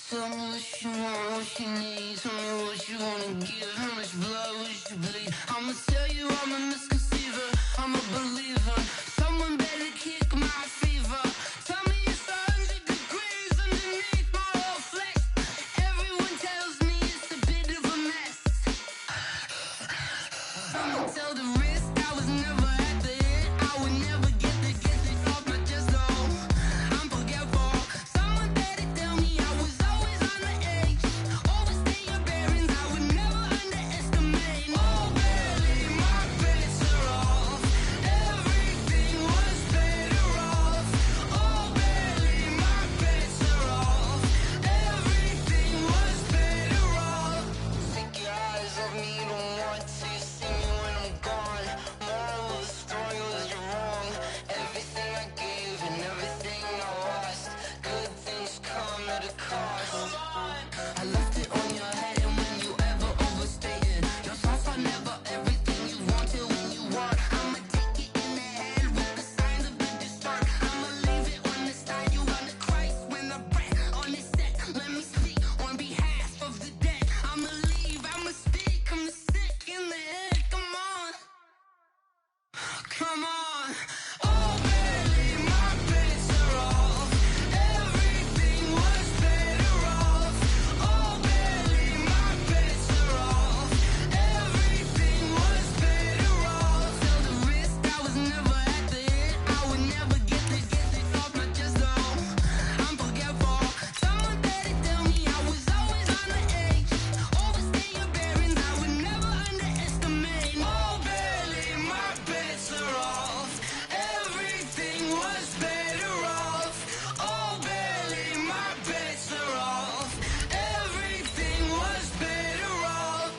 Tell me what you want, what you need. Tell me what you wanna give. How much blood would you bleed? I'ma tell you I'm a misconceiver. I'm a believer. Someone better kick my fever. Tell me it's 100 degrees underneath my whole flesh. Everyone tells me it's a bit of a mess. I'ma tell the risk I was never at the end. I would never get this off my chest though. I'm forgetful. Someone better tell me I was always on the edge. Overstay your bearings, I would never underestimate. Oh, barely my bets are off. Everything was better off. Oh, barely my bets are off. Everything was better off. Take your eyes off me, don't want to see me when I'm gone. Moral of the story was you're wrong. Everything I gave and everything I lost. Good things come at a cost. I left it on your head, and when you ever overstay it, your thoughts are never everything you wanted when you want. I'ma take it in the head with the signs of the distort. I'ma leave it on the side. You on the Christ when I breath on this set. Let me speak on behalf of the dead. I'ma leave, I'ma speak. I'm sick in the head. Come on, come on. Oh, barely my bets are off. Everything was better off. Oh, barely my bets are off. Everything was better off. Tell the risk I was never at the end. I would never get this off my chest though. I'm forgetful. Someone better tell me I was always on the edge. Overstay your bearings, I would never underestimate. Oh, barely my bets are off. Everything was better off. Oh, barely my bets are off. Everything was better off.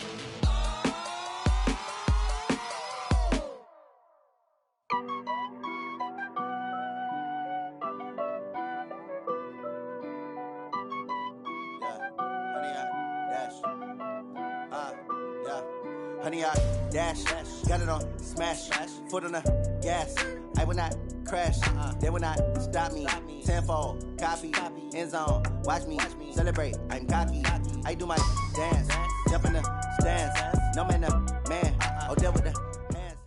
Honey, I dash, got it on smash, foot on the gas. I will not crash, they will not stop me. Tenfold, copy, end zone, watch me celebrate. I'm cocky, I do my dance, jump in the stands. No man, oh, deal with the hands.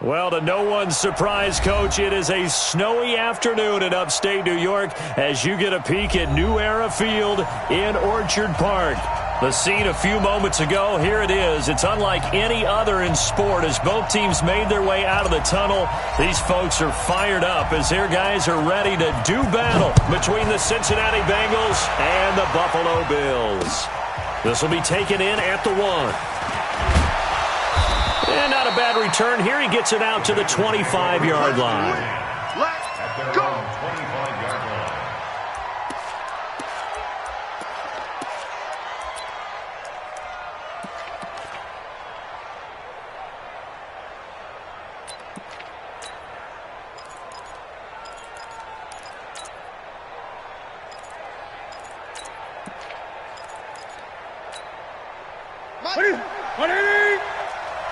Well, to no one's surprise, Coach, it is a snowy afternoon in upstate New York as you get a peek at New Era Field in Orchard Park. The scene a few moments ago, here it is. It's unlike any other in sport as both teams made their way out of the tunnel. These folks are fired up as their guys are ready to do battle between the Cincinnati Bengals and the Buffalo Bills. This will be taken in at the 1. And not a bad return here. He gets it out to the 25-yard line. Let's go! 25-yard line.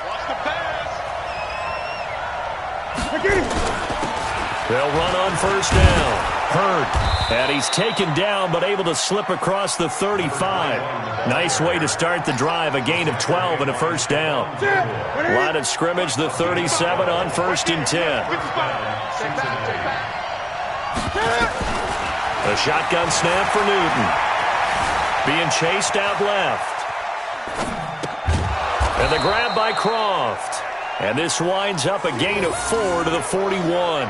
Lost the pass. They'll run on first down. Hurt. And he's taken down but able to slip across the 35. Nice way to start the drive. A gain of 12 and a first down. Line of scrimmage, the 37 on 1st and 10. A shotgun snap for Newton. Being chased out left. And the grab by Croft. And this winds up a gain of 4 to the 41.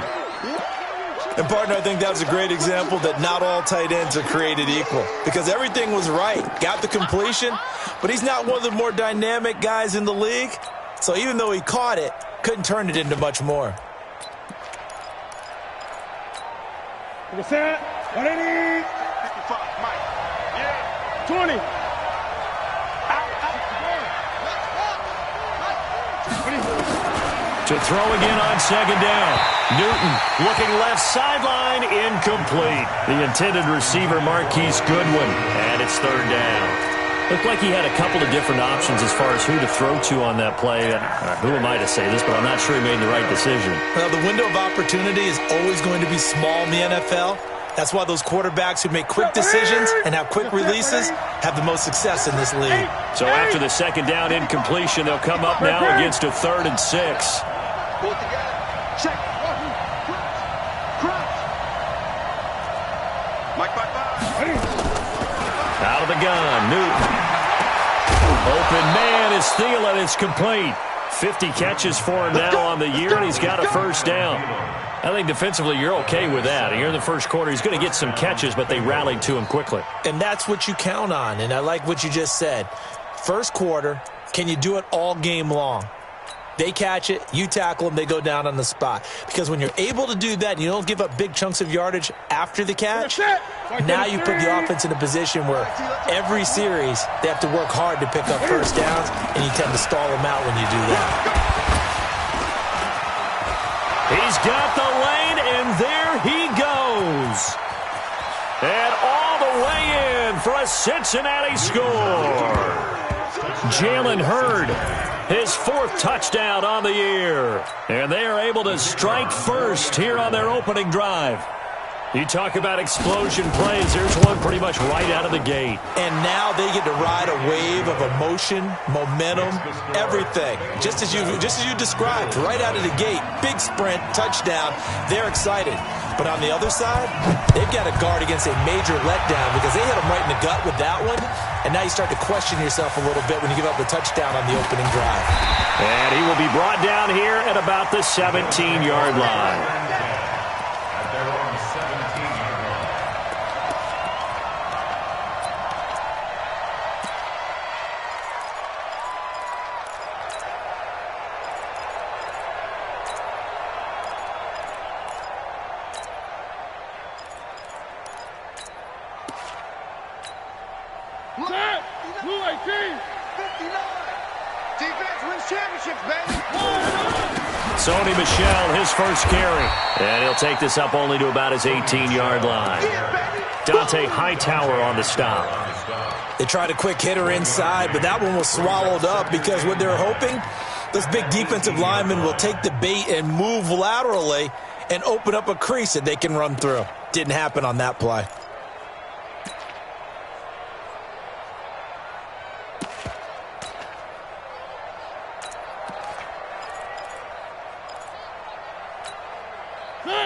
And, partner, I think that was a great example that not all tight ends are created equal. Because everything was right. Got the completion, but he's not one of the more dynamic guys in the league. So even though he caught it, couldn't turn it into much more. Set. 180. 55, Mike. Yeah. 20. To throw again on second down. Newton looking left sideline, incomplete. The intended receiver, Marquise Goodwin, and it's 3rd down. Looked like he had a couple of different options as far as who to throw to on that play. Who am I to say this, but I'm not sure he made the right decision. Well, the window of opportunity is always going to be small in the NFL. That's why those quarterbacks who make quick decisions and have quick releases have the most success in this league. So after the second down incompletion, they'll come up now against a 3rd and 6. Pull it together. Check. Crunch. Mike, bye. Out of the gun, Newton. Open man is Thielen. It's complete. 50 catches for him now on the year, and he's got a first down. I think defensively you're okay with that. Here in the first quarter, he's going to get some catches, but they rallied to him quickly. And that's what you count on, and I like what you just said. First quarter, can you do it all game long? They catch it, you tackle them, they go down on the spot. Because when you're able to do that and you don't give up big chunks of yardage after the catch, now you put the offense in a position where every series they have to work hard to pick up first downs, and you tend to stall them out when you do that. He's got the lane, and there he goes. And all the way in for a Cincinnati score. Jalen Hurd, his 4th touchdown on the year. And they are able to strike first here on their opening drive. You talk about explosion plays. Here's one pretty much right out of the gate. And now they get to ride a wave of emotion, momentum, everything. Just as you described, right out of the gate. Big sprint, touchdown. They're excited. But on the other side, they've got to guard against a major letdown because they hit them right in the gut with that one. And now you start to question yourself a little bit when you give up a touchdown on the opening drive. And he will be brought down here at about the 17-yard line. Sony Michel, his first carry. And he'll take this up only to about his 18-yard line. Dante Hightower on the stop. They tried a quick hitter inside, but that one was swallowed up because what they're hoping, those big defensive linemen will take the bait and move laterally and open up a crease that they can run through. Didn't happen on that play.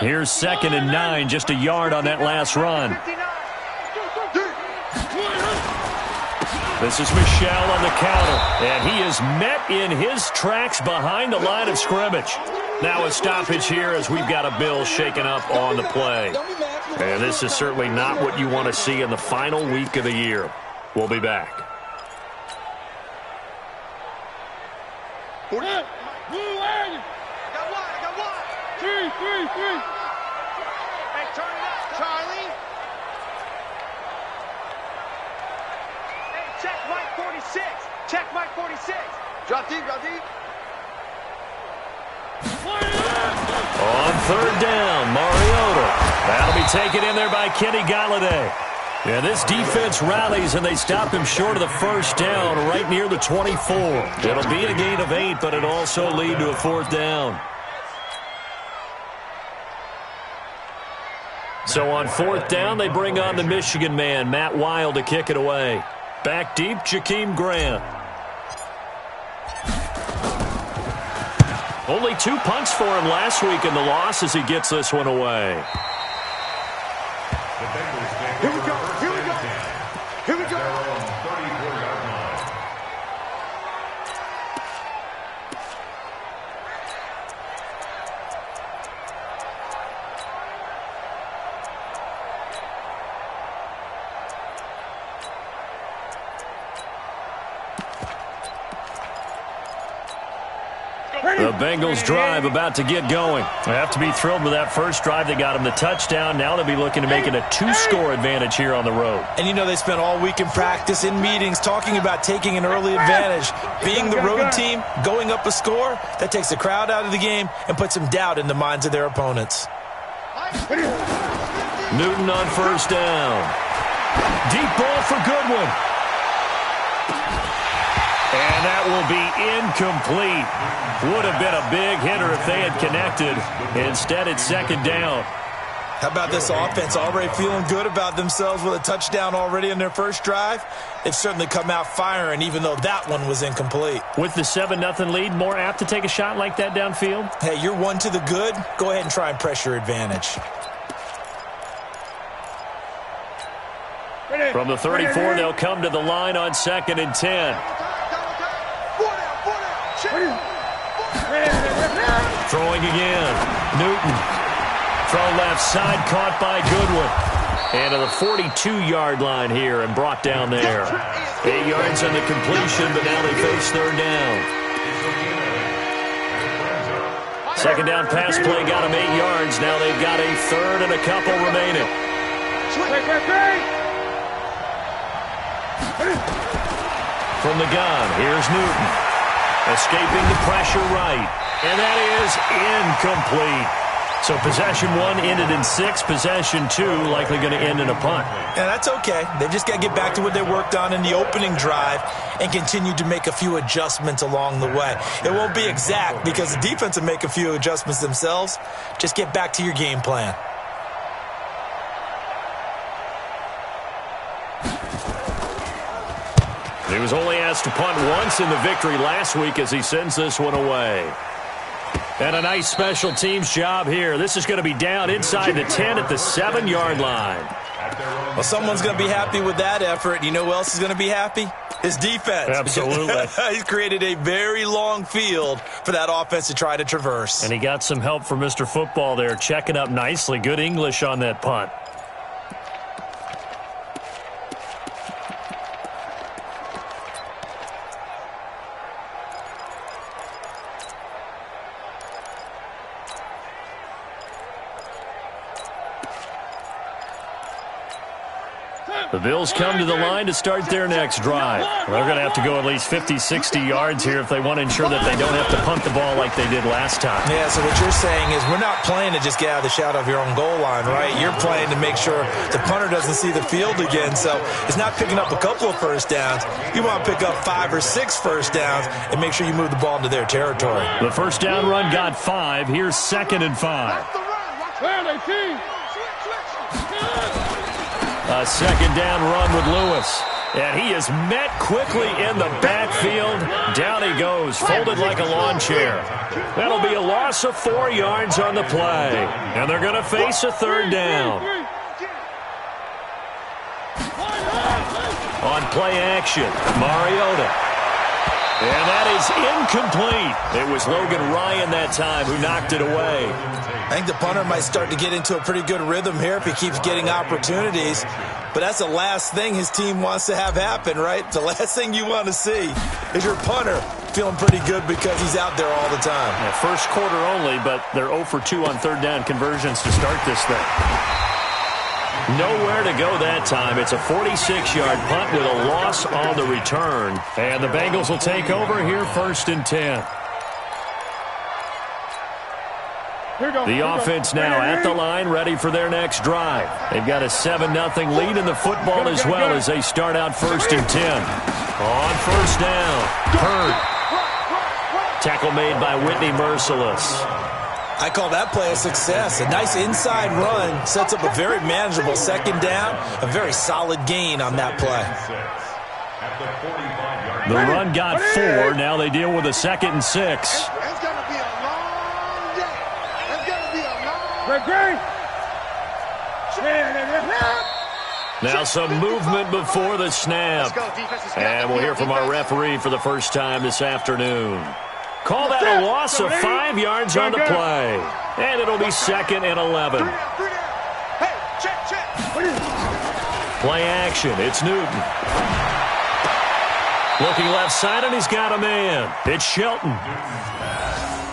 Here's 2nd and 9, just a yard on that last run. This is Michel on the counter, and he is met in his tracks behind the line of scrimmage. Now a stoppage here as we've got a Bill shaken up on the play. And this is certainly not what you want to see in the final week of the year. We'll be back. Three. Hey, turn it up, Charlie. Hey, check Mike 46. Check Mike 46. Drop deep. On 3rd down, Mariota. That'll be taken in there by Kenny Golladay. Yeah, this defense rallies, and they stop him short of the first down right near the 24. It'll be a gain of 8, but it'll also lead to a 4th down. So on 4th down, they bring on the Michigan man, Matt Wild, to kick it away. Back deep, Jakeem Grant. Only 2 punts for him last week in the loss as he gets this one away. Here we go. The Bengals drive about to get going. They have to be thrilled with that first drive. They got them the touchdown. Now they'll be looking to make it a 2-score advantage here on the road. And you know they spent all week in practice, in meetings, talking about taking an early advantage. Being the road team, going up a score, that takes the crowd out of the game and puts some doubt in the minds of their opponents. Newton on 1st down. Deep ball for Goodwin. And that will be incomplete. Would have been a big hitter if they had connected. Instead, it's 2nd down. How about this offense already feeling good about themselves with a touchdown already in their first drive? They've certainly come out firing, even though that one was incomplete. With the 7-0 lead, more apt to take a shot like that downfield? Hey, you're one to the good. Go ahead and try and press your advantage. From the 34, they'll come to the line on 2nd and 10. Throwing again. Newton. Throw left side, caught by Goodwin. And to the 42-yard line here and brought down there. 8 yards on the completion, but now they face 3rd down. 2nd down pass play got them 8 yards. Now they've got a 3rd and a couple remaining. From the gun, here's Newton. Escaping the pressure right. And that is incomplete. So possession 1 ended in 6. Possession 2 likely going to end in a punt. Yeah, that's okay. They've just got to get back to what they worked on in the opening drive and continue to make a few adjustments along the way. It won't be exact because the defense will make a few adjustments themselves. Just get back to your game plan. He was only asked to punt once in the victory last week as he sends this one away. And a nice special teams job here. This is going to be down inside the 10 at the 7-yard line. Well, someone's going to be happy with that effort. You know who else is going to be happy? His defense. Absolutely. He's created a very long field for that offense to try to traverse. And he got some help from Mr. Football there, checking up nicely. Good English on that punt. The Bills come to the line to start their next drive. They're going to have to go at least 50, 60 yards here if they want to ensure that they don't have to punt the ball like they did last time. Yeah, so what you're saying is we're not playing to just get out of the shadow of your own goal line, right? You're playing to make sure the punter doesn't see the field again. So it's not picking up a couple of first downs. You want to pick up 5 or 6 first downs and make sure you move the ball into their territory. The first down run got 5. Here's 2nd and 5. A 2nd down run with Lewis. And he is met quickly in the backfield. Down he goes, folded like a lawn chair. That'll be a loss of 4 yards on the play. And they're going to face a 3rd down. On play action, Mariota. And that is incomplete. It was Logan Ryan that time who knocked it away. I think the punter might start to get into a pretty good rhythm here if he keeps getting opportunities. But that's the last thing his team wants to have happen, right? The last thing you want to see is your punter feeling pretty good because he's out there all the time. Yeah, first quarter only, but they're 0 for 2 on 3rd down conversions to start this thing. Nowhere to go that time. It's a 46-yard punt with a loss on the return. And the Bengals will take over here 1st and 10. The offense now at the line, ready for their next drive. They've got a 7-0 lead in the football as well as they start out 1st and 10. On 1st down, Hurd. Tackle made by Whitney Merciless. I call that play a success. A nice inside run sets up a very manageable 2nd down, a very solid gain on that play. The run got 4. Now they deal with a 2nd and 6. Now some movement before the snap. And we'll hear from our referee for the first time this afternoon. Call that a loss of 5 yards on the play. And it'll be 2nd and 11. Play action. It's Newton. Looking left side, and he's got a man. It's Shelton.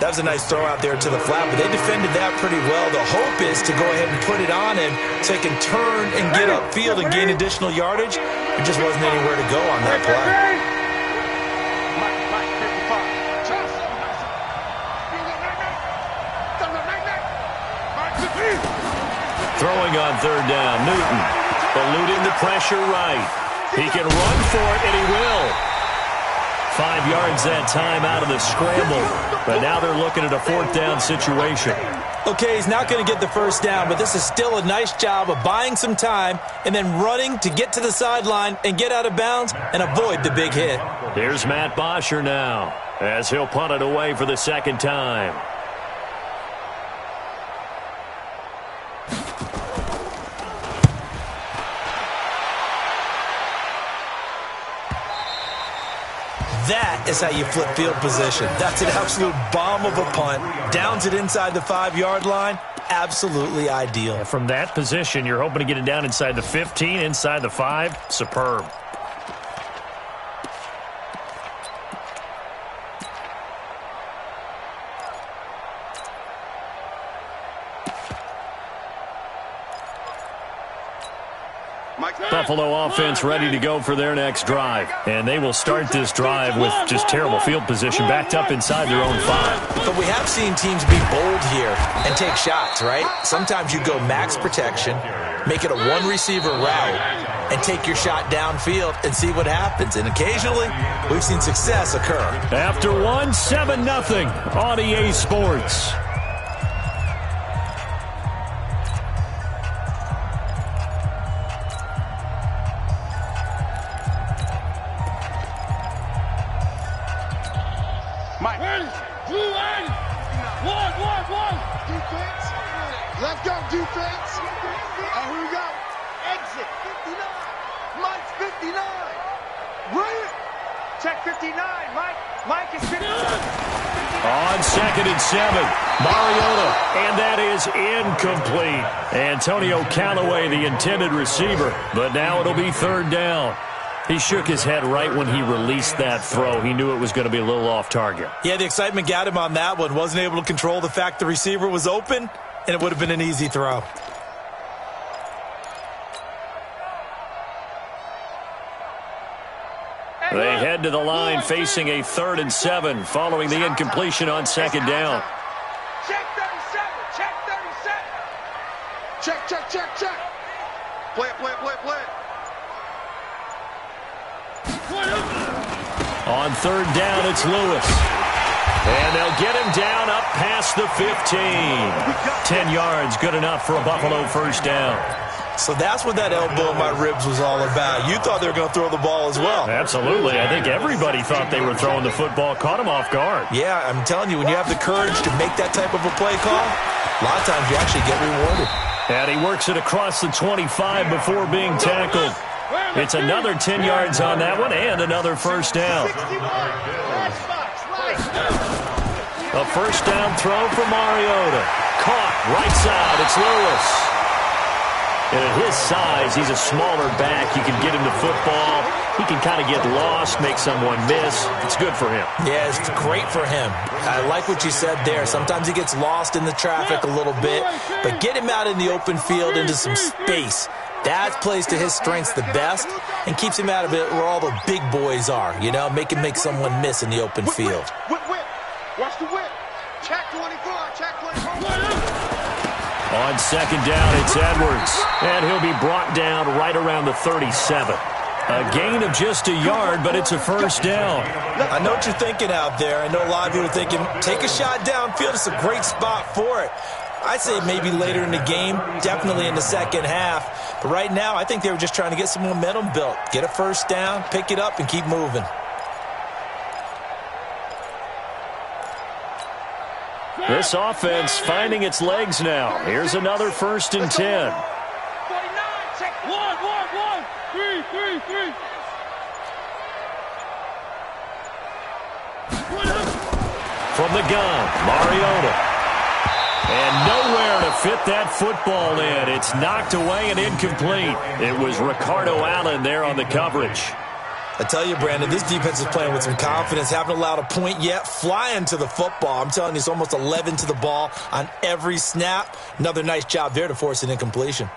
That was a nice throw out there to the flat, but they defended that pretty well. The hope is to go ahead and put it on him so he can turn and get upfield and gain additional yardage. There just wasn't anywhere to go on that play. Throwing on 3rd down, Newton. Eluding the pressure right. He can run for it, and he will. 5 yards that time out of the scramble. But now they're looking at a 4th down situation. Okay, he's not going to get the first down, but this is still a nice job of buying some time and then running to get to the sideline and get out of bounds and avoid the big hit. Here's Matt Bosher now as he'll punt it away for the 2nd time. That is how you flip field position. That's an absolute bomb of a punt. Downs it inside the 5-yard line. Absolutely ideal. From that position, you're hoping to get it down inside the 15, inside the 5. Superb. Buffalo offense ready to go for their next drive. And they will start this drive with just terrible field position backed up inside their own 5. But we have seen teams be bold here and take shots, right? Sometimes you go max protection, make it a one-receiver route, and take your shot downfield and see what happens. And occasionally, we've seen success occur. After 1, 7-0 on EA Sports. Let's go, defense. Here we go. Exit 59. Mike's 59. Run it. Check 59. Mike is 59. On 2nd and 7, Mariota, and that is incomplete. Antonio Callaway, the intended receiver, but now it'll be 3rd down. He shook his head right when he released that throw. He knew it was going to be a little off target. Yeah, the excitement got him on that one. Wasn't able to control the fact the receiver was open, and it would have been an easy throw. They head to the line facing a 3rd and 7 following the incompletion on 2nd down. Check 37. Check 37. Check. Play it. On 3rd down, it's Lewis. And they'll get him down up past the 15. 10 yards, good enough for a Buffalo 1st down. So that's what that elbow in my ribs was all about. You thought they were going to throw the ball as well. Absolutely. I think everybody thought they were throwing the football. Caught him off guard. Yeah, I'm telling you, when you have the courage to make that type of a play call, a lot of times you actually get rewarded. And he works it across the 25 before being tackled. It's another 10 yards on that one and another 1st down. A 1st down throw for Mariota. Caught right side. It's Lewis. And at his size, he's a smaller back. You can get him the football. He can kind of get lost, make someone miss. It's good for him. Yeah, it's great for him. I like what you said there. Sometimes he gets lost in the traffic a little bit, but get him out in the open field into some space. That plays to his strengths the best and keeps him out of it where all the big boys are, you know, make someone miss in the open field. Whip. Watch the whip. Check 24. Check 24. On 2nd down, it's Edwards. And he'll be brought down right around the 37. A gain of just a yard, but it's a 1st down. I know what you're thinking out there. I know a lot of you are thinking, take a shot downfield. It's a great spot for it. I'd say maybe later in the game, definitely in the 2nd half. But right now, I think they were just trying to get some momentum built. Get a 1st down, pick it up, and keep moving. This offense finding its legs now. Here's another 1st and 10. 49. Check 1. 3. From the gun, Mariota. And nowhere to fit that football in. It's knocked away and incomplete. It was Ricardo Allen there on the coverage. I tell you, Brandon, this defense is playing with some confidence. Haven't allowed a point yet. Flying to the football. I'm telling you, it's almost 11 to the ball on every snap. Another nice job there to force an incompletion.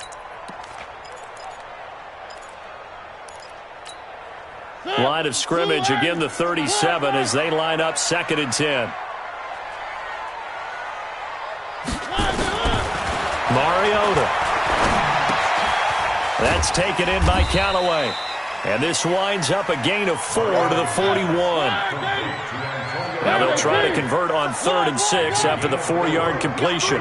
Line of scrimmage, again the 37 as they line up 2nd and 10. Mariota. That's taken in by Callaway. And this winds up a gain of 4 to the 41. Now they'll try to convert on 3rd and 6 after the 4-yard completion.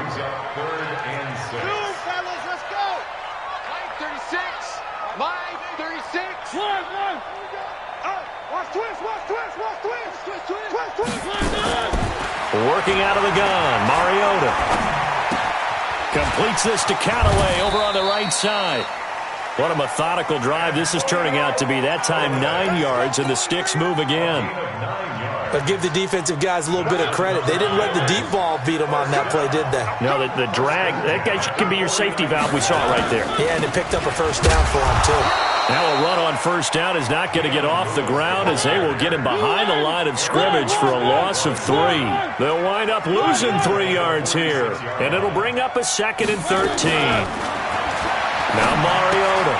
Working out of the gun, Mariota completes this to Callaway over on the right side. What a methodical drive this is turning out to be. That time 9 yards, and the sticks move again. But give the defensive guys a little bit of credit. They didn't let the deep ball beat them on that play, did they? No, the drag, that guy can be your safety valve. We saw it right there. Yeah, and it picked up a first down for him, too. Now a run on first down is not going to get off the ground as they will get him behind the line of scrimmage for a loss of 3. They'll wind up losing 3 yards here, and it'll bring up a 2nd and 13. Now Mariota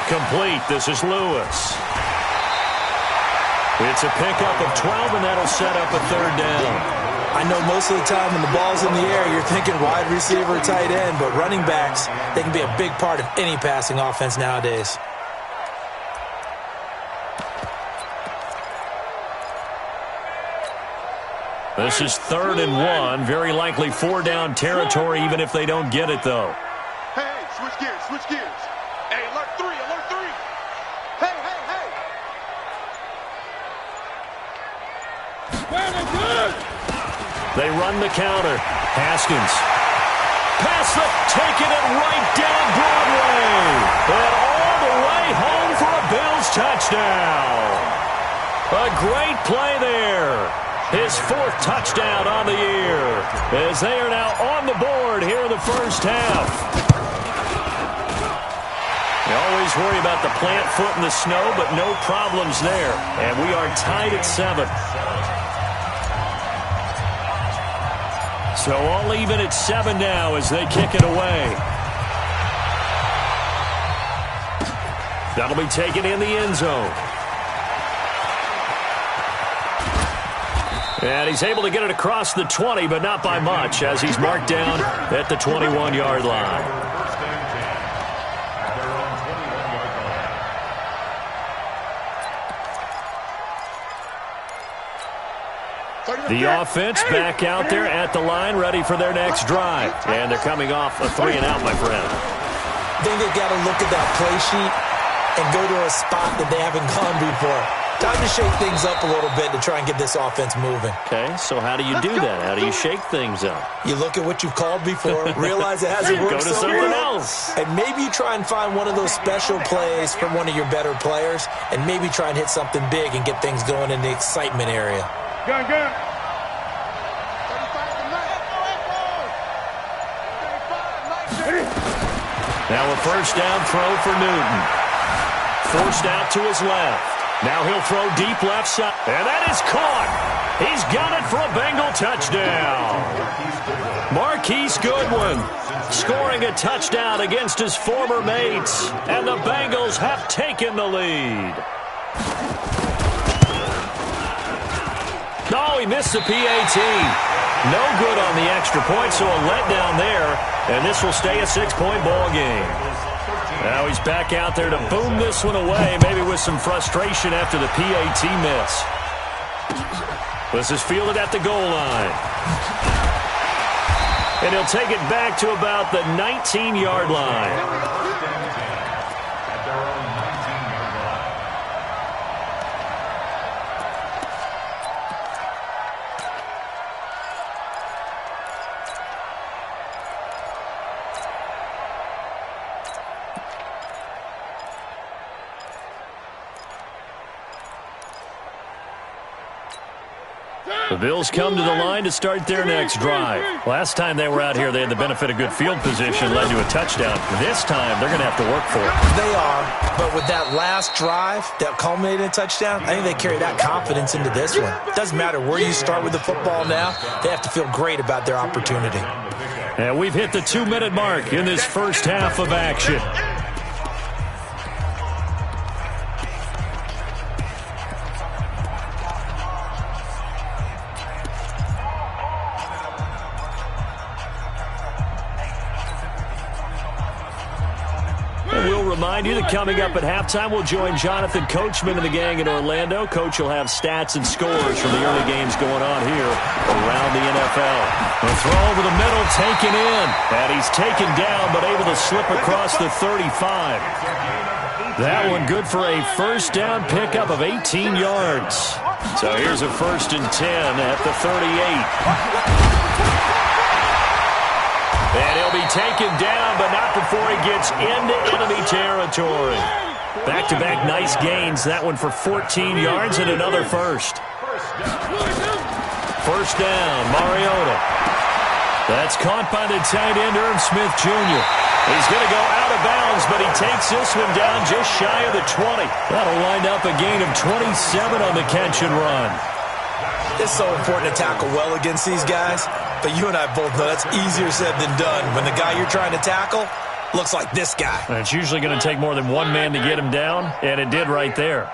complete. This is Lewis. It's a pickup of 12, and that'll set up a 3rd down. I know most of the time when the ball's in the air, you're thinking wide receiver, tight end, but running backs, they can be a big part of any passing offense nowadays. This is 3rd and 1. Very likely 4-down territory, even if they don't get it, though. Hey, switch gears, switch gears. Hey, alert 3, alert 3. Hey, hey, hey. They run the counter. Haskins. Taking it right down Broadway. And all the way home for a Bills touchdown. A great play there. His 4th touchdown on the year, as they are now on the board here in the first half. You always worry about the plant foot in the snow, but no problems there. And we are tied at 7. So all even at 7 now as they kick it away. That'll be taken in the end zone. And he's able to get it across the 20, but not by much, as he's marked down at the 21-yard line. The offense back out there at the line, ready for their next drive. And thee coming off a 3-and-out, my friend. I think they've got to look at that play sheet and go to a spot that they haven't gone before. Time to shake things up a little bit to try and get this offense moving. Okay, so how do you do that? How do you shake things up? You look at what you've called before, realize it hasn't worked so well. Go to something else. And maybe you try and find one of those special plays from one of your better players, and maybe try and hit something big and get things going in the excitement area. Gun. Now a first down throw for Newton. Forced out to his left. Now he'll throw deep left side. And that is caught. He's got it for a Bengal touchdown. Marquise Goodwin scoring a touchdown against his former mates. And the Bengals have taken the lead. No, he missed the PAT. No good on the extra point, so a letdown there. And this will stay a 6-point ball game. Now he's back out there to boom this one away, maybe with some frustration after the PAT miss. This is fielded at the goal line. And he'll take it back to about the 19-yard line. The Bills come to the line to start their next drive. Last time they were out here, they had the benefit of good field position, led to a touchdown. This time, they're going to have to work for it. They are, but with that last drive that culminated in a touchdown, I think they carry that confidence into this one. Doesn't matter where you start with the football now, they have to feel great about their opportunity. And we've hit the 2-minute mark in this first half of action. remind you that coming up at halftime, we'll join Jonathan Coachman and the gang in Orlando. Coach will have stats and scores from the early games going on here around the NFL. The throw over the middle, taken in. And he's taken down, but able to slip across the 35. That one good for a first down pickup of 18 yards. So here's a 1st and 10 at the 38. And he'll be taken down, but not before he gets into enemy territory. Back-to-back nice gains. That one for 14 yards and another first. First down, Mariota. That's caught by the tight end, Irv Smith Jr. He's going to go out of bounds, but he takes this one down just shy of the 20. That'll wind up a gain of 27 on the catch and run. It's so important to tackle well against these guys, but you and I both know that's easier said than done when the guy you're trying to tackle looks like this guy. And it's usually going to take more than one man to get him down, and it did right there.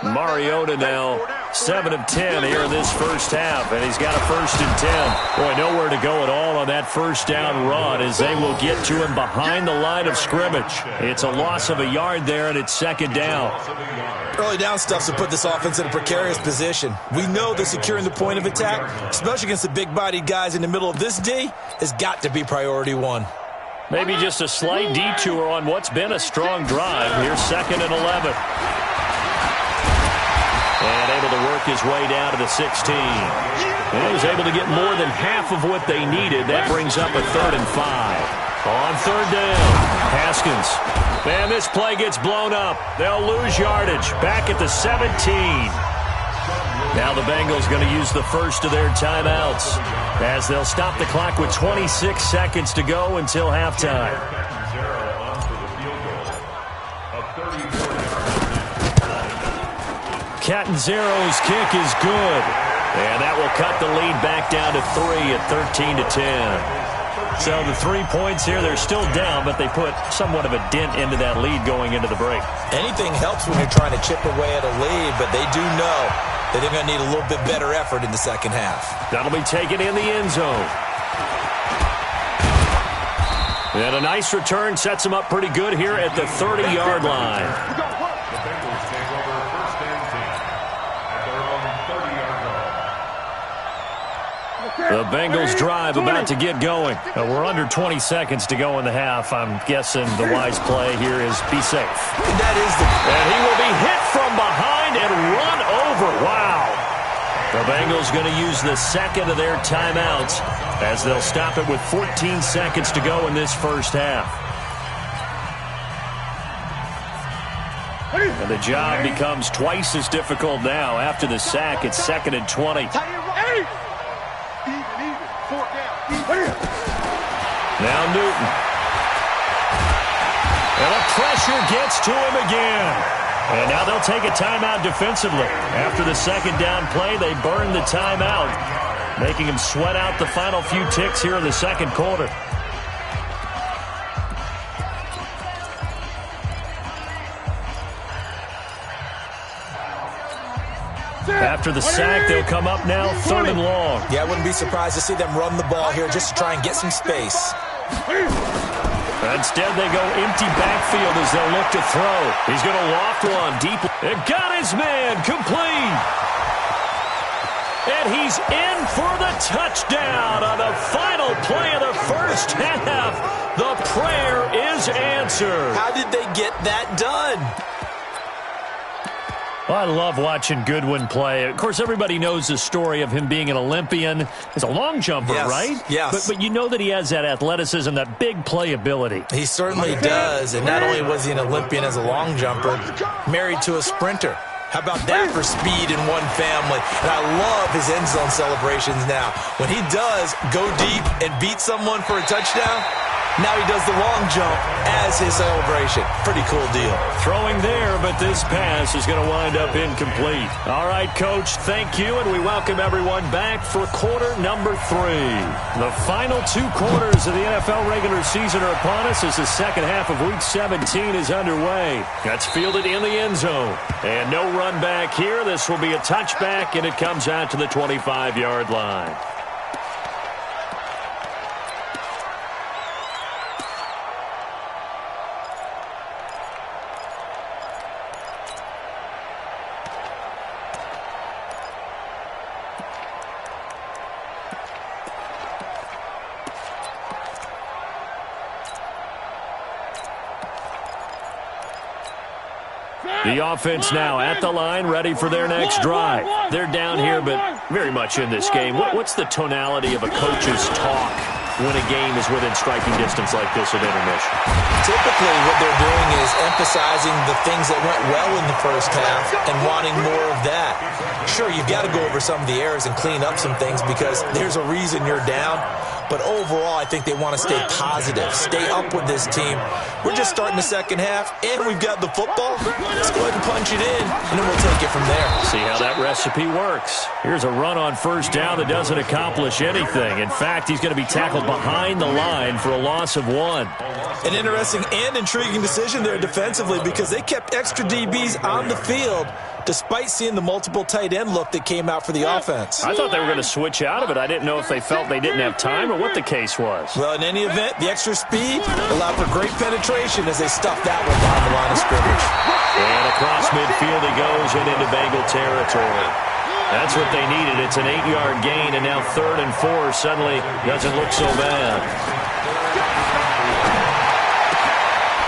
Mariota now 7 of 10 here in this first half, and he's got a 1st and 10. Boy, nowhere to go at all on that first down run as they will get to him behind the line of scrimmage. It's a loss of a yard there, and it's 2nd down. Early down stuff's to put this offense in a precarious position. We know that securing the point of attack, especially against the big-bodied guys in the middle of this D, has got to be priority one. Maybe just a slight detour on what's been a strong drive. Here's 2nd and 11. And able to work his way down to the 16. And he was able to get more than half of what they needed. That brings up a 3rd and 5. On 3rd down, Haskins. And this play gets blown up. They'll lose yardage. Back at the 17. Now the Bengals going to use the first of their timeouts as they'll stop the clock with 26 seconds to go until halftime. Catanzaro's kick is good. And that will cut the lead back down to 3 at 13-10. So the 3 points here, they're still down, but they put somewhat of a dent into that lead going into the break. Anything helps when you're trying to chip away at a lead, but they do know that they're going to need a little bit better effort in the second half. That'll be taken in the end zone. And a nice return sets them up pretty good here at the 30-yard line. The Bengals drive about to get going. We're under 20 seconds to go in the half. I'm guessing the wise play here is be safe. That is And he will be hit from behind and run over. Wow. The Bengals going to use the 2nd of their timeouts as they'll stop it with 14 seconds to go in this first half. And the job becomes twice as difficult now. After the sack, it's 2nd and 20. Now Newton. And the pressure gets to him again. And now they'll take a timeout defensively. After the 2nd down play, they burn the timeout, making him sweat out the final few ticks here in the 2nd quarter. After the sack, they'll come up now 3rd and long. Yeah, I wouldn't be surprised to see them run the ball here just to try and get some space. Instead, they go empty backfield as they'll look to throw. He's going to loft one deep. It got his man complete. And he's in for the touchdown on the final play of the first half. The prayer is answered. How did they get that done? Well, I love watching Goodwin play. Of course, everybody knows the story of him being an Olympian. He's a long jumper, yes, right? Yes. But you know that he has that athleticism, that big playability. He certainly does. And not only was he an Olympian as a long jumper, married to a sprinter. How about that for speed in one family? And I love his end zone celebrations now. When he does go deep and beat someone for a touchdown, now he does the long jump as his celebration. Pretty cool deal. Throwing there, but this pass is going to wind up incomplete. All right, Coach, thank you, and we welcome everyone back for quarter number 3. The final 2 quarters of the NFL regular season are upon us as the second half of Week 17 is underway. That's fielded in the end zone. And no run back here. This will be a touchback, and it comes out to the 25-yard line. The offense now at the line, ready for their next drive. They're down here, but very much in this game. What's the tonality of a coach's talk when a game is within striking distance like this at intermission? Typically, what they're doing is emphasizing the things that went well in the first half and wanting more of that. Sure, you've got to go over some of the errors and clean up some things because there's a reason you're down. But overall, I think they want to stay positive, stay up with this team. We're just starting the second half, and we've got the football. Let's go ahead and punch it in, and then we'll take it from there. See how that recipe works. Here's a run on first down that doesn't accomplish anything. In fact, he's going to be tackled behind the line for a loss of 1. An interesting and intriguing decision there defensively because they kept extra DBs on the field despite seeing the multiple tight end look that came out for the offense. I thought they were going to switch out of it. I didn't know if they felt they didn't have time or what the case was. Well, in any event, the extra speed allowed for great penetration as they stuffed that one behind the line of scrimmage. And across midfield he goes and into Bengal territory. That's what they needed. It's an 8-yard gain, and now 3rd and 4 suddenly doesn't look so bad.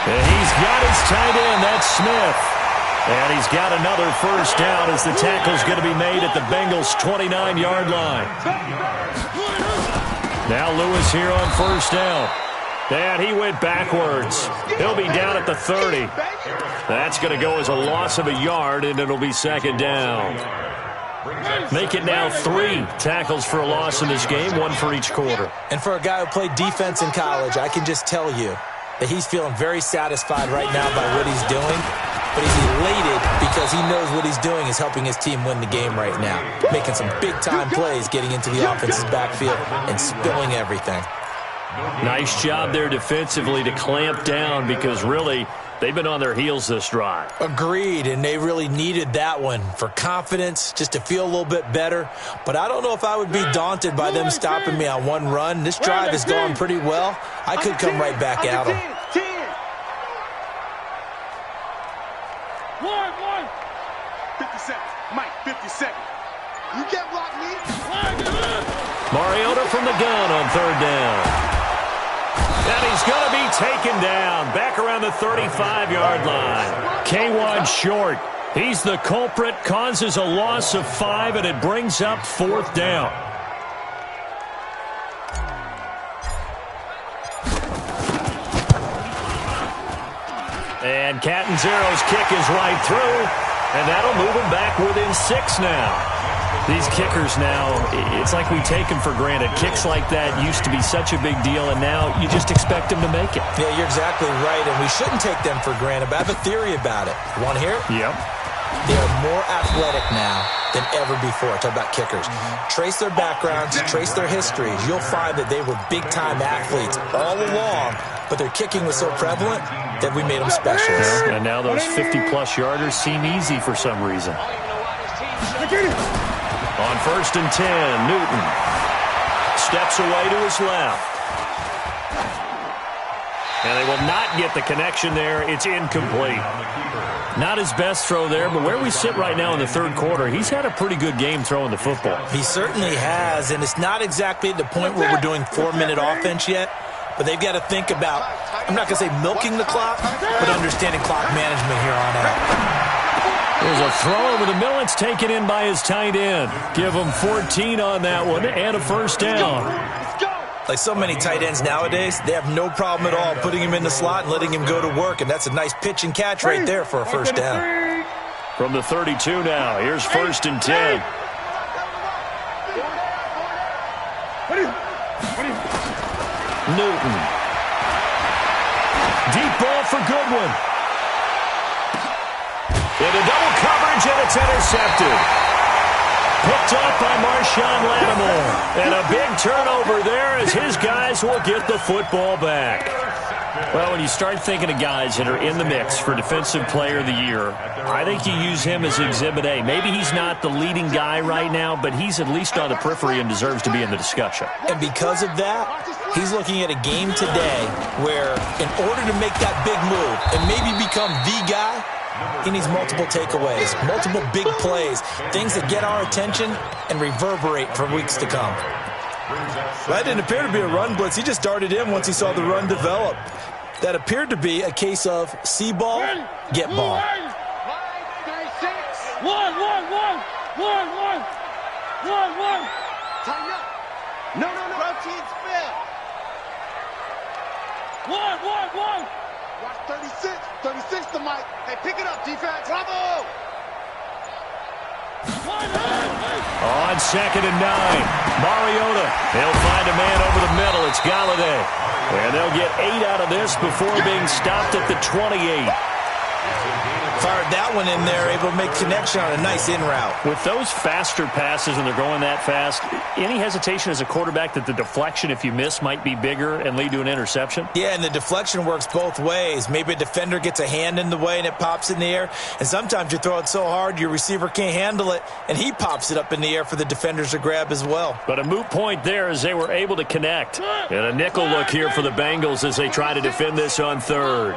And he's got his tight end. That's Smith. And he's got another first down as the tackle's going to be made at the Bengals' 29-yard line. Now Lewis here on first down. And he went backwards. He'll be down at the 30. That's going to go as a loss of a yard, and it'll be 2nd down. Make it now 3 tackles for a loss in this game, 1 for each quarter. And for a guy who played defense in college, I can just tell you that he's feeling very satisfied right now by what he's doing. But he's elated because he knows what he's doing is helping his team win the game right now. Making some big-time plays, getting into the offense's backfield and spilling everything. Nice job there defensively to clamp down because really they've been on their heels this drive. Agreed, and they really needed that one for confidence, just to feel a little bit better. But I don't know if I would be daunted by them stopping me on one run. This drive has gone pretty well. I could come right back at them. 50 seconds. Mike, 50 seconds. You can't block me. Mariota from the gun on 3rd down. And he's going to be taken down back around the 35-yard line. K1 short. He's the culprit, causes a loss of 5, and it brings up 4th down. And Catanzero's kick is right through. And that'll move him back within 6 now. These kickers now, it's like we take them for granted. Kicks like that used to be such a big deal, and now you just expect them to make it. Yeah, you're exactly right, and we shouldn't take them for granted, but I have a theory about it. Want to hear it? Yep. They are more athletic now than ever before. Talk about kickers. Trace their backgrounds, trace their histories. You'll find that they were big-time athletes all along, but their kicking was so prevalent that we made them specialists. And now those 50-plus yarders seem easy for some reason. On 1st and 10, Newton steps away to his left. And they will not get the connection there. It's incomplete. Not his best throw there, but where we sit right now in the 3rd quarter, he's had a pretty good game throwing the football. He certainly has, and it's not exactly at the point where we're doing 4-minute offense yet, but they've got to think about, I'm not going to say milking the clock, but understanding clock management here on out. There's a throw over the middle. It's taken in by his tight end. Give him 14 on that one and a first down. Like so many tight ends nowadays, they have no problem at all putting him in the slot and letting him go to work, and that's a nice pitch and catch right there for a first down. From the 32 now, here's 1st and 10. Newton. Deep ball for Goodwin. Into double coverage, and it's intercepted. Picked up by Marshawn Lattimore. And a big turnover there as his guys will get the football back. Well, when you start thinking of guys that are in the mix for Defensive Player of the Year, I think you use him as Exhibit A. Maybe he's not the leading guy right now, but he's at least on the periphery and deserves to be in the discussion. And because of that, he's looking at a game today where in order to make that big move and maybe become the guy, he needs multiple takeaways, multiple big plays, things that get our attention and reverberate for weeks to come. That didn't appear to be a run blitz. He just darted in once he saw the run develop. That appeared to be a case of see ball, get ball. One. Tighten up. No. Protein spill. One. Watch 36. 36 to Mike. Hey, pick it up, defense. Bravo. On 2nd and 9, Mariota. He'll find a man over the middle. It's Galladay. And they'll get 8 out of this before being stopped at the 28. Fired that one in there, able to make connection on a nice in route. With those faster passes when they're going that fast, any hesitation as a quarterback that the deflection, if you miss, might be bigger and lead to an interception? Yeah, and the deflection works both ways. Maybe a defender gets a hand in the way and it pops in the air. And sometimes you throw it so hard your receiver can't handle it, and he pops it up in the air for the defenders to grab as well. But a moot point there as they were able to connect. And a nickel look here for the Bengals as they try to defend this on 3rd.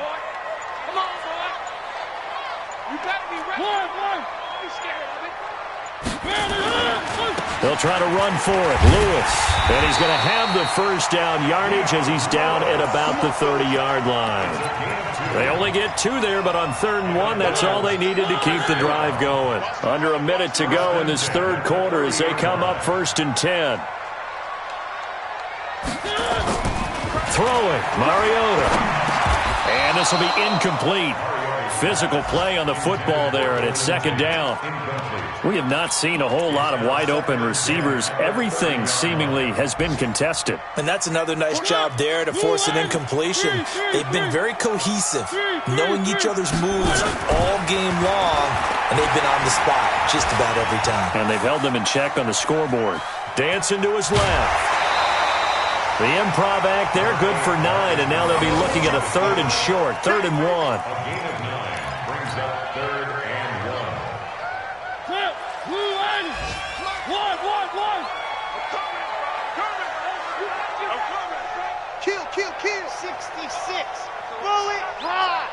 They'll try to run for it. Lewis. And he's going to have the first down yardage as he's down at about the 30-yard line. They only get 2 there, but on 3rd and 1, that's all they needed to keep the drive going. Under a minute to go in this 3rd quarter as they come up 1st and 10. Throwing, Mariota. And this will be incomplete. Physical play on the football there, and it's 2nd down. We have not seen a whole lot of wide-open receivers. Everything seemingly has been contested. And that's another nice job there to force an incompletion. They've been very cohesive, knowing each other's moves all game long, and they've been on the spot just about every time. And they've held them in check on the scoreboard. Dancing to his left. The improv act there, good for 9, and now they'll be looking at a 3rd and short, 3rd and 1. Kill. 66. Roll it high.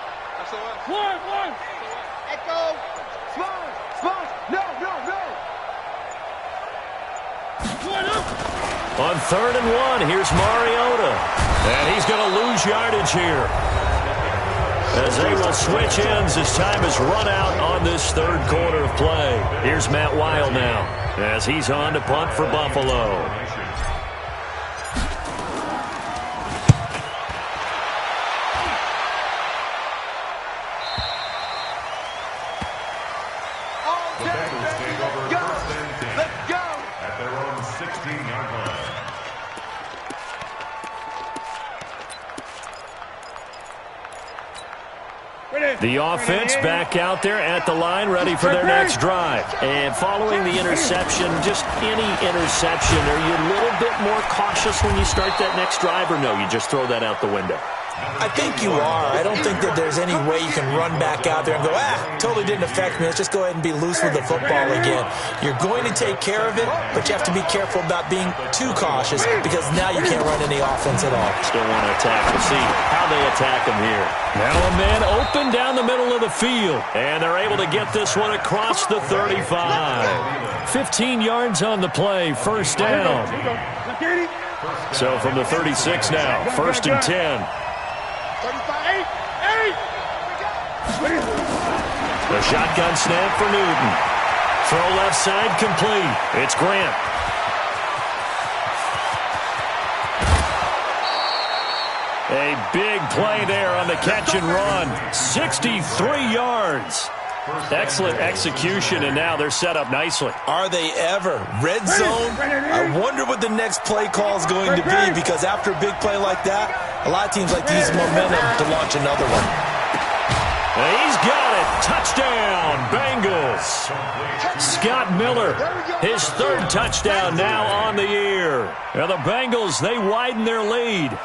One. Echo. Small. No. On 3rd and 1, here's Mariota. And he's going to lose yardage here. As they will switch ends as time has run out on this 3rd quarter of play. Here's Matt Weil now as he's on to punt for Buffalo. The offense back out there at the line, ready for their next drive. And following the interception, just any interception, are you a little bit more cautious when you start that next drive, or no, you just throw that out the window? I think you are. I don't think that there's any way you can run back out there and go, totally didn't affect me. Let's just go ahead and be loose with the football again. You're going to take care of it, but you have to be careful about being too cautious because now you can't run any offense at all. Still want to attack. We'll see how they attack him here. Now a man open down the middle of the field, and they're able to get this one across the 35. 15 yards on the play, 1st down. So from the 36 now, 1st and 10. The shotgun snap for Newton. Throw left side complete. It's Grant. A big play there on the catch and run. 63 yards. Excellent execution, and now they're set up nicely. Are they ever? Red zone? I wonder what the next play call is going to be, because after a big play like that, a lot of teams like to use momentum to launch another one. And he's got it. Touchdown, Bengals. Scott Miller, his 3rd touchdown now on the year. Now the Bengals, they widen their lead.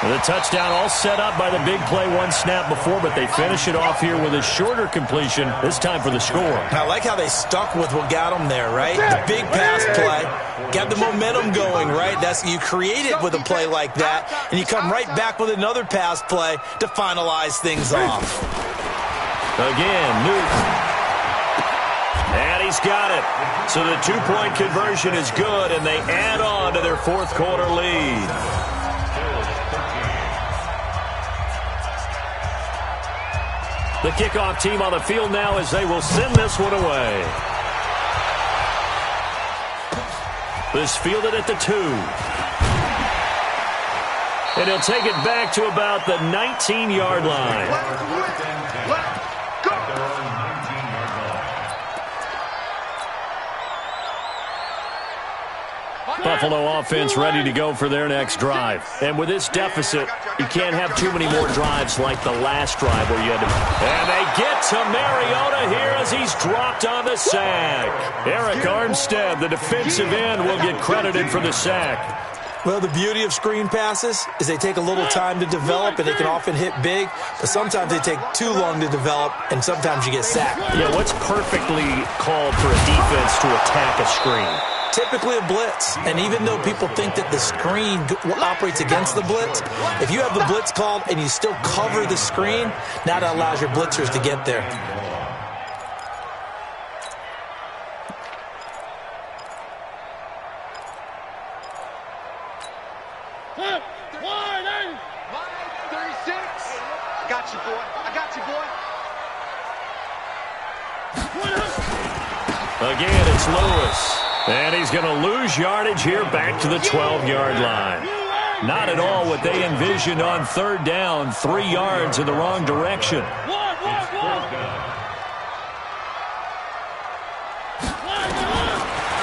The touchdown all set up by the big play, one snap before, but they finish it off here with a shorter completion, this time for the score. I like how they stuck with what got them there, right? The big pass play, got the momentum going, right? You create it with a play like that, and you come right back with another pass play to finalize things off. Again, Newton. And he's got it. So the 2-point conversion is good, and they add on to their 4th quarter lead. The kickoff team on the field now as they will send this one away. This fielded at the 2. And he'll take it back to about the 19-yard line. Buffalo offense ready to go for their next drive. And with this deficit, you can't have too many more drives like the last drive where you had to... And they get to Mariota here as he's dropped on the sack. Eric Armstead, the defensive end, will get credited for the sack. Well, the beauty of screen passes is they take a little time to develop, and they can often hit big, but sometimes they take too long to develop, and sometimes you get sacked. Yeah, what's perfectly called for a defense to attack a screen? Typically a blitz, and even though people think that the screen operates against the blitz, if you have the blitz called and you still cover the screen, now that allows your blitzers to get there. Again, it's Lewis. And he's going to lose yardage here back to the 12-yard line. Not at all what they envisioned on third down. 3 yards in the wrong direction.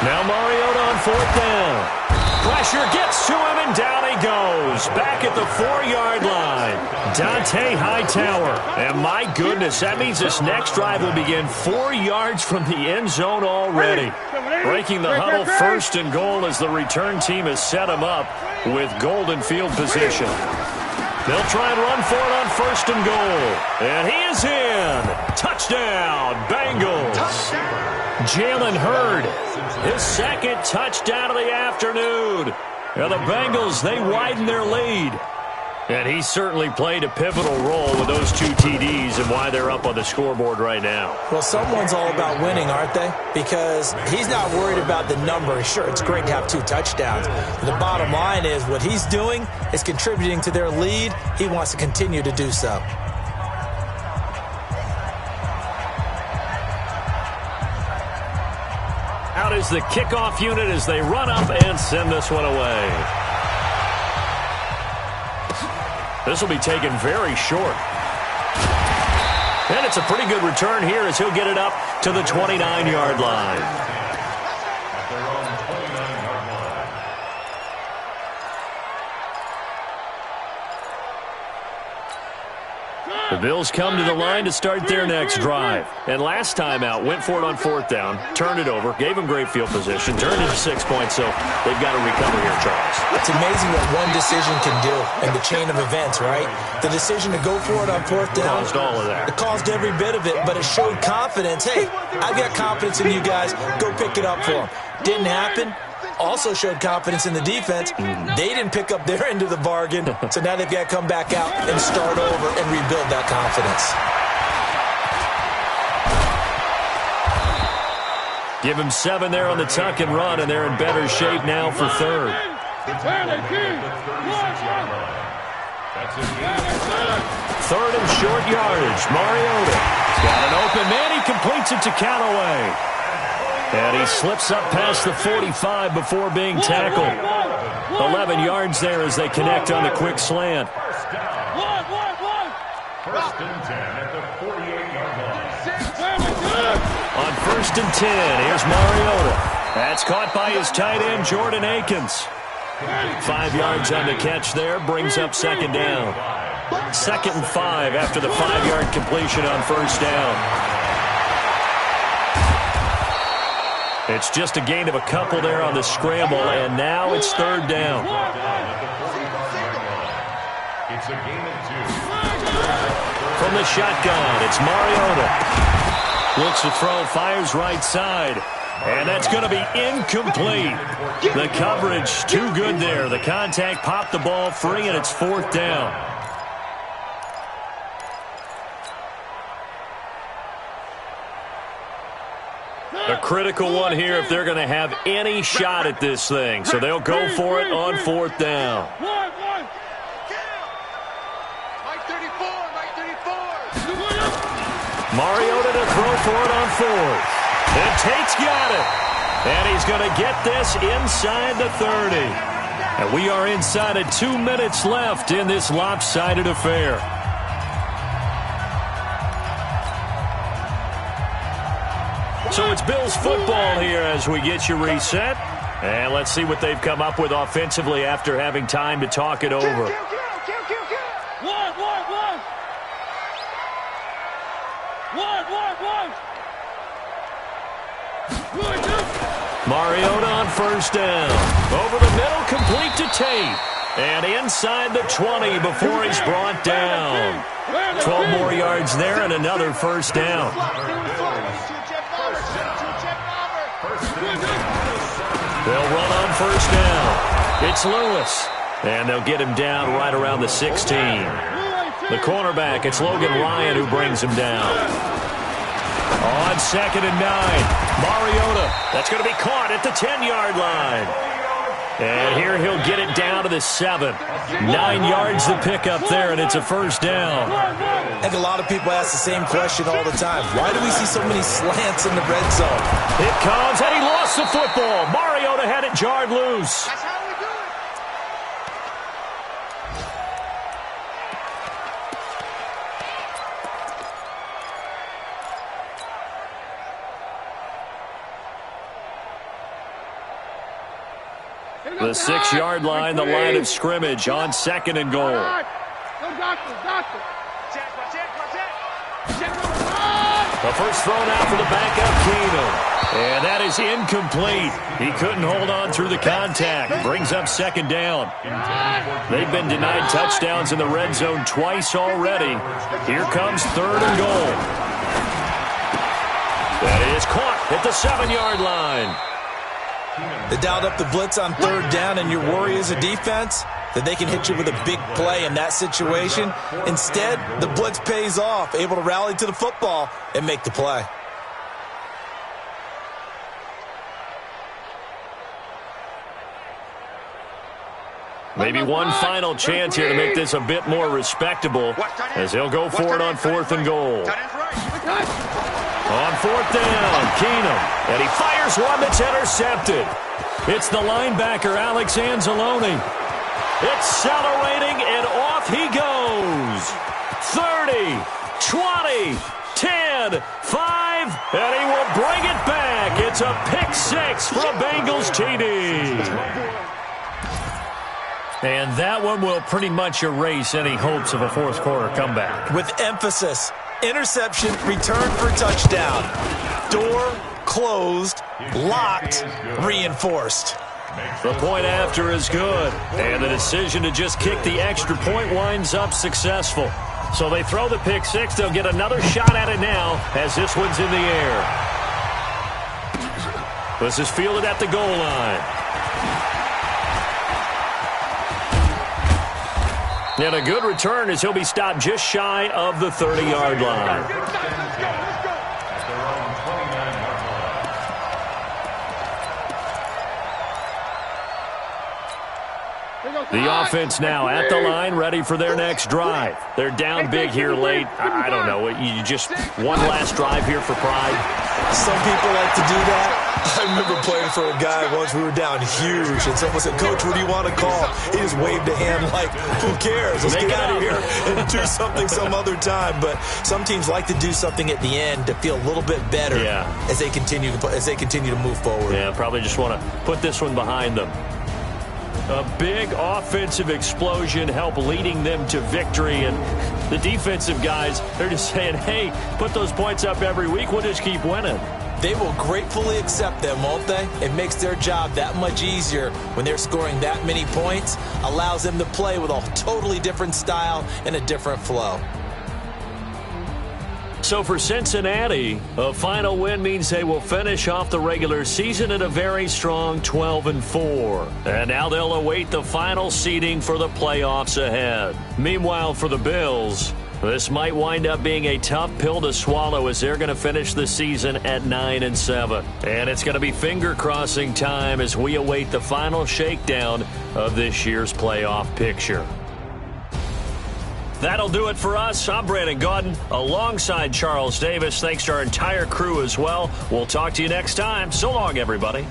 Now Mariota on fourth down. Pressure gets to him, and down he goes. Back at the 4-yard line. Dante Hightower. And my goodness, that means this next drive will begin 4 yards from the end zone already. Breaking the huddle, first and goal as the return team has set him up with golden field position. They'll try and run for it on first and goal. And he is in. Touchdown, Bengals. Jalen Hurd, his second touchdown of the afternoon. And the Bengals, they widen their lead. And he certainly played a pivotal role with those 2 TDs and why they're up on the scoreboard right now. Well, someone's all about winning, aren't they? Because he's not worried about the number. Sure, it's great to have 2 touchdowns. But the bottom line is what he's doing is contributing to their lead. He wants to continue to do so. Out is the kickoff unit as they run up and send this one away. This will be taken very short. And it's a pretty good return here as he'll get it up to the 29-yard line. The Bills come to the line to start their next drive. And last time out, went for it on fourth down, turned it over, gave them great field position, turned it to 6 points, so they've got to recover here, Charles. It's amazing what one decision can do in the chain of events, right? The decision to go for it on fourth down. Caused all of that. It caused every bit of it, but it showed confidence. Hey, I've got confidence in you guys. Go pick it up for them. Didn't happen. Also showed confidence in the defense. They didn't pick up their end of the bargain, so now they've got to come back out and start over and rebuild that confidence. Give him 7 there on the tuck and run, and they're in better shape now for third. Third and short yardage. Mariota. He's got an open man. He completes it to Callaway. And he slips up past the 45 before being tackled. 11 yards there as they connect on the quick slant. First and 10 at the 48-yard line. On first and 10, here's Mariota. That's caught by his tight end, Jordan Akins. 5 yards on the catch there, brings up second down. 2nd and 5 after the 5-yard completion on first down. It's just a gain of a couple there on the scramble, and now it's third down. It's a gain of 2. From the shotgun, it's Mariota. Looks to throw, fires right side. And that's going to be incomplete. The coverage too good there. The contact popped the ball free, and it's fourth down. A critical one here if they're going to have any shot at this thing. So they'll go for it on fourth down. Mariota to throw for it on fourth. And Tate's got it. And he's going to get this inside the 30. And we are inside of 2 minutes left in this lopsided affair. So it's Bills football here as we get you reset. And let's see what they've come up with offensively after having time to talk it over. Mariota on first down. Over the middle, complete to Tate. And inside the 20 before he's brought down. 12 more yards there and another first down. They'll run on first down. It's Lewis. And they'll get him down right around the 16. The cornerback, it's Logan Ryan who brings him down. On 2nd and 9, Mariota. That's going to be caught at the 10-yard line. And here he'll get it down to the 7. 9 yards to pick up there, and it's a first down. I think a lot of people ask the same question all the time. Why do we see so many slants in the red zone? It comes, and he lost the football. Mariota had it jarred loose. That's how we do it. The 6-yard line, the line of scrimmage on 2nd and goal. The first thrown out for the backup, Keenum. And that is incomplete. He couldn't hold on through the contact. Brings up 2nd down. They've been denied touchdowns in the red zone twice already. Here comes 3rd and goal. That is caught at the 7-yard line. They dialed up the blitz on 3rd down, and your worry as a defense that they can hit you with a big play in that situation. Instead, the blitz pays off, able to rally to the football and make the play. Maybe one final chance here to make this a bit more respectable as they'll go for it on 4th and goal. On 4th down, Keenum. And he fires one that's intercepted. It's the linebacker, Alex Anzalone. Accelerating, and off he goes. 30, 20, 10, 5, and he will bring it back. It's a pick 6 for a Bengals TD. And that one will pretty much erase any hopes of a fourth quarter comeback. With emphasis, interception, return for touchdown. Door closed, locked, reinforced. The point after is good, and the decision to just kick the extra point winds up successful. So they throw the pick 6. They'll get another shot at it now as this one's in the air. This is fielded at the goal line. And a good return as he'll be stopped just shy of the 30-yard line. The offense now at the line, ready for their next drive. They're down big here late. I don't know. You just one last drive here for pride. Some people like to do that. I remember playing for a guy once. We were down huge, and someone said, "Coach, what do you want to call?" He just waved a hand like, "Who cares? Let's get out of here and do something some other time." But some teams like to do something at the end to feel a little bit better as they continue to move forward. Yeah, probably just want to put this one behind them. A big offensive explosion help leading them to victory. And the defensive guys, they're just saying, hey, put those points up every week. We'll just keep winning. They will gratefully accept them, won't they? It makes their job that much easier when they're scoring that many points. Allows them to play with a totally different style and a different flow. So for Cincinnati, a final win means they will finish off the regular season at a very strong 12-4. And now they'll await the final seeding for the playoffs ahead. Meanwhile, for the Bills, this might wind up being a tough pill to swallow as they're going to finish the season at 9-7. And it's going to be finger-crossing time as we await the final shakedown of this year's playoff picture. That'll do it for us. I'm Brandon Gaudin alongside Charles Davis. Thanks to our entire crew as well. We'll talk to you next time. So long, everybody.